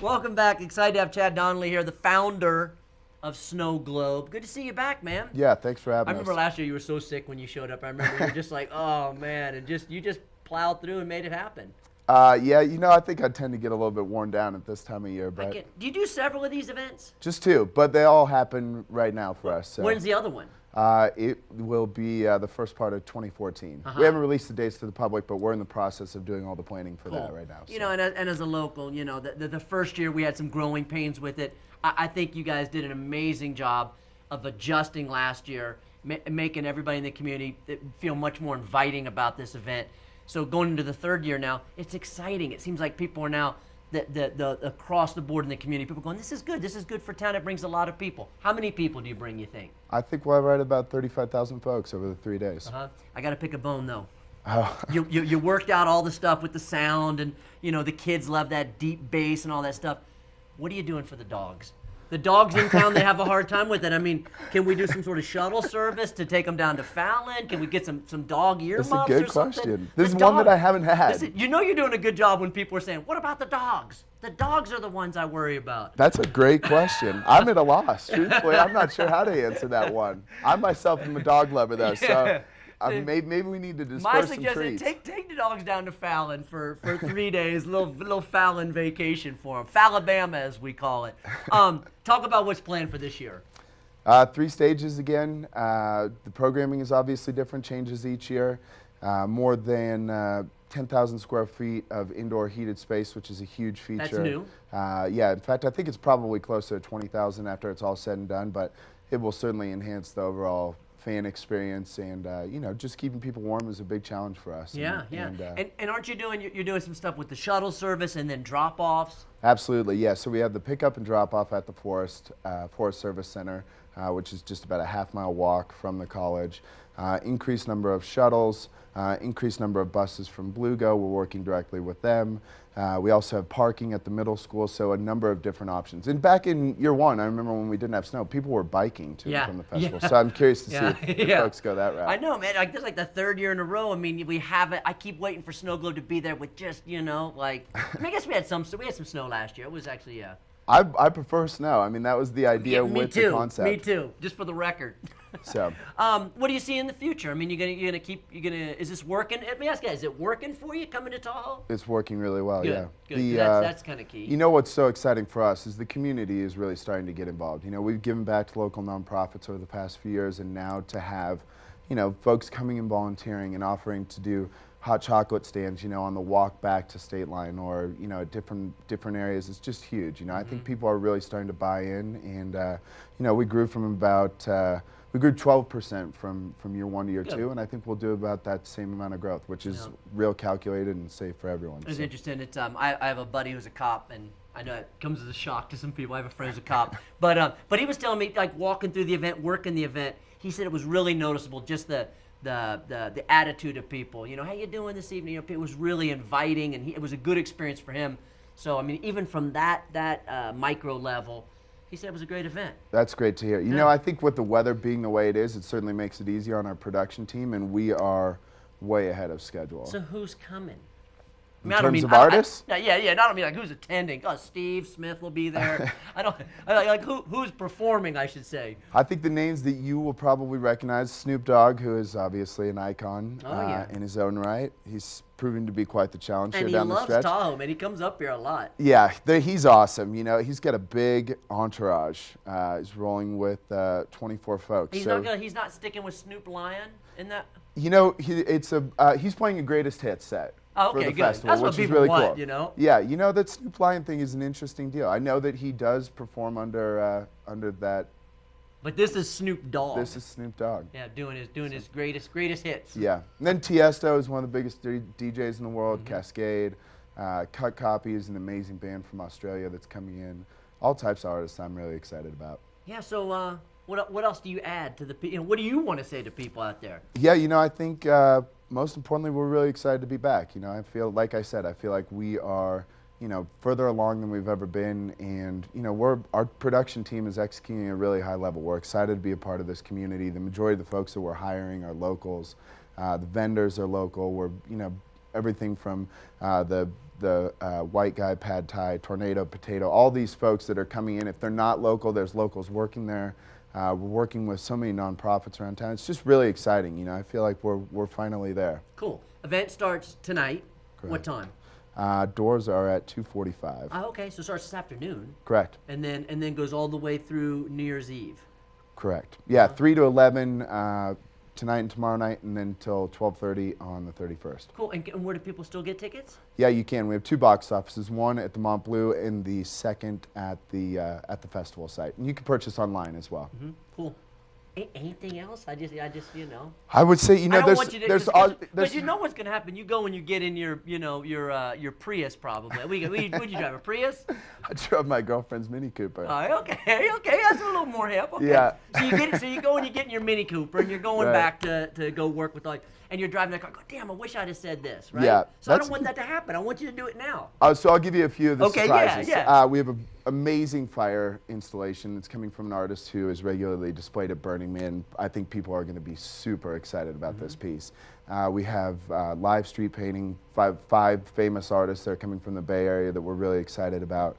Welcome back. Excited to have Chad Donnelly here, the founder of SnowGlobe. Good to see you back, man. Yeah, thanks for having us. I remember last year you were so sick when you showed up. I remember you were just like, oh man, and you just plowed through and made it happen. Yeah, I think I tend to get a little bit worn down at this time of year. But do you do several of these events? Just two, but they all happen right now for us. So. When's the other one? It will be the first part of 2014. We haven't released the dates to the public, but we're in the process of doing all the planning for that right now. So. And as a local, the first year we had some growing pains with it. I think you guys did an amazing job of adjusting last year, making everybody in the community feel much more inviting about this event. So going into the third year now, it's exciting. It seems like people are now, the across the board in the community, people going, this is good for town. It brings a lot of people. How many people do you bring, you think? I think we'll have right about 35,000 folks over the 3 days. I got to pick a bone, though. Oh. You worked out all the stuff with the sound, and the kids love that deep bass and all that stuff. What are you doing for the dogs? The dogs in town, they have a hard time with it. I mean, can we do some sort of shuttle service to take them down to Fallon? Can we get some dog earmuffs or something? That's a good question. This is one that I haven't had. You're doing a good job when people are saying, what about the dogs? The dogs are the ones I worry about. That's a great question. I'm at a loss. Truthfully, I'm not sure how to answer that one. I myself am a dog lover, though, so... maybe we need to disperse some treats. My suggestion: take the dogs down to Fallon for 3 days, little Fallon vacation for them, Fallabama as we call it. Talk about what's planned for this year. 3 stages again. The programming is obviously different, changes each year. More than 10,000 square feet of indoor heated space, which is a huge feature. That's new. Yeah, in fact, I think it's probably closer to 20,000 after it's all said and done, but it will certainly enhance the overall fan experience, and just keeping people warm is a big challenge for us. And aren't you doing some stuff with the shuttle service and then drop-offs? Absolutely, yeah. So we have the pickup and drop-off at the Forest Service Center, which is just about a half-mile walk from the college. Increased number of shuttles, increased number of buses from Bluego. We're working directly with them. We also have parking at the middle school, so a number of different options. And back in year one, I remember when we didn't have snow, people were biking to and from the festival. So I'm curious to see if folks go that route. I know, man. This is like the third year in a row. I mean, we haven't. I keep waiting for SnowGlobe to be there with just, I guess we had some snow last year. It was actually, I prefer snow. I mean, that was the idea with the concept. Me too. Just for the record. So, what do you see in the future? I mean, is this working? Let me ask you, is it working for you coming to Tahoe? It's working really well. Good, yeah. Good. That's kind of key. You know what's so exciting for us is the community is really starting to get involved. We've given back to local nonprofits over the past few years, and now to have, folks coming and volunteering and offering to do hot chocolate stands, on the walk back to State Line or, at different areas, it's just huge. I think people are really starting to buy in, and we grew from about. We grew 12% from year one to year two, and I think we'll do about that same amount of growth, which is real calculated and safe for everyone. It's interesting. It's I have a buddy who's a cop, and I know it comes as a shock to some people. I have a friend who's a cop, but he was telling me, like, walking through the event, working the event, he said it was really noticeable, just the attitude of people. How you doing this evening? It was really inviting, and it was a good experience for him. So I mean, even from that micro level. He said it was a great event. That's great to hear. I think with the weather being the way it is, it certainly makes it easier on our production team, and we are way ahead of schedule. So who's coming? In terms of artists? Yeah. Not like who's attending. Oh, Steve Smith will be there. Who's performing, I should say. I think the names that you will probably recognize: Snoop Dogg, who is obviously an icon in his own right. He's proving to be quite the challenge here down the stretch. And he loves Tahoe, man. He comes up here a lot. Yeah, he's awesome. He's got a big entourage. He's rolling with 24 folks. He's not sticking with Snoop Lion in that. He's playing a greatest hits set. Oh, okay, for the good. festival, That's what which is people really want, cool. Yeah, that Snoop Lion thing is an interesting deal. I know that he does perform under that. But this is Snoop Dogg. This is Snoop Dogg. Yeah, doing his greatest hits. Yeah, and then Tiesto is one of the biggest DJs in the world. Cascade, Cut Copy is an amazing band from Australia that's coming in. All types of artists I'm really excited about. Yeah. So what else do you add to the? What do you want to say to people out there? Yeah, I think. Most importantly, we're really excited to be back. I feel like we are, further along than we've ever been, and our production team is executing at a really high level. We're excited to be a part of this community. The majority of the folks that we're hiring are locals. The vendors are local. We're, everything from the the White Guy Pad Thai, Tornado Potato, all these folks that are coming in. If they're not local, there's locals working there. We're working with so many nonprofits around town. It's just really exciting. You know, I feel like we're finally there. Cool. Event starts tonight. Correct. What time? Doors are at 2:45. Oh, okay, so it starts this afternoon. Correct. And then goes all the way through New Year's Eve. Correct. Yeah, 3 to 11 tonight and tomorrow night, and then till 12:30 on the 31st. Cool. And where do people still get tickets? Yeah, you can. We have 2 box offices, one at the Mont Bleu and the second at the festival site. And you can purchase online as well. Mm-hmm. Cool. Anything else? I just, you know. I would say, you know, I don't want you to, there's but you know what's going to happen. You go and you get in your, you know, your Prius probably. Would you drive a Prius? I drove my girlfriend's Mini Cooper. Oh, okay, that's a little more hip. Okay. Yeah. So you go and you get in your Mini Cooper and you're going Right. back to go work with all, and you're driving that car. Go, damn, I wish I'd have said this, right? Yeah, So I don't want that to happen. I want you to do it now. So I'll give you a few of the Okay, surprises. yeah. We have an amazing fire installation that's coming from an artist who is regularly displayed at Burning Man. I think people are going to be super excited about this piece. We have live street painting, five famous artists that are coming from the Bay Area that we're really excited about.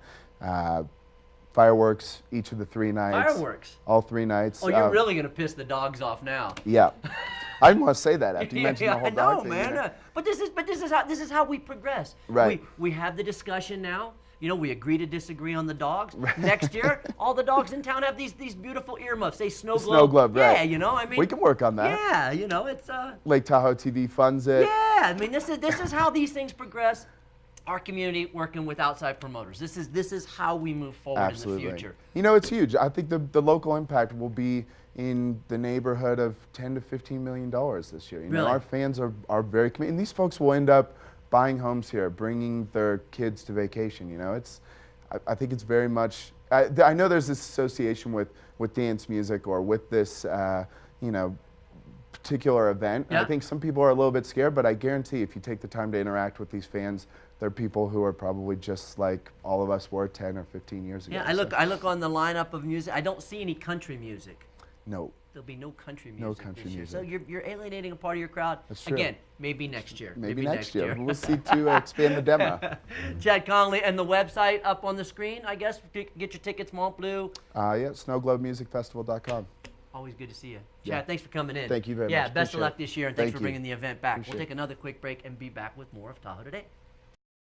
Fireworks each of the 3 nights. Fireworks. All 3 nights. Oh, you're really gonna piss the dogs off now. Yeah. I didn't want to say that after you mentioned the whole I know, dog thing. man. You know? But this is how we progress. Right. We have the discussion now. You know, we agree to disagree on the dogs. Right. Next year, all the dogs in town have these beautiful earmuffs. They SnowGlobe. SnowGlobe, right. Yeah, you know, I mean. We can work on that. Yeah, you know, it's Lake Tahoe TV funds it. Yeah, I mean, this is how these things progress. Our community working with outside promoters. This is how we move forward Absolutely. in the future. You know, it's huge. I think the local impact will be in the neighborhood of $10 to $15 million this year. You know, Really? our fans are very committed, and these folks will end up buying homes here, bringing their kids to vacation. You know, I think it's very much. I know there's this association with dance music or with this, you know, particular event. Yeah. And I think some people are a little bit scared, but I guarantee if you take the time to interact with these fans, they're people who are probably just like all of us were 10 or 15 years ago. Yeah, I look on the lineup of music. I don't see any country music. No. There'll be no country music. No country this year. music. So you're alienating a part of your crowd. That's true. Again, maybe next year. Maybe next year. We'll seek to expand the demo. Chad Connolly, and the website up on the screen, I guess. Get your tickets, Mont Bleu. Yeah, SnowGlobeMusicFestival.com. Always good to see you. Chad, Yeah. Thanks for coming in. Thank you very much. Yeah, best of Appreciate luck it. this year, and thanks Thank for you. bringing the event back. Appreciate We'll it. take another quick break and be back with more of Tahoe Today.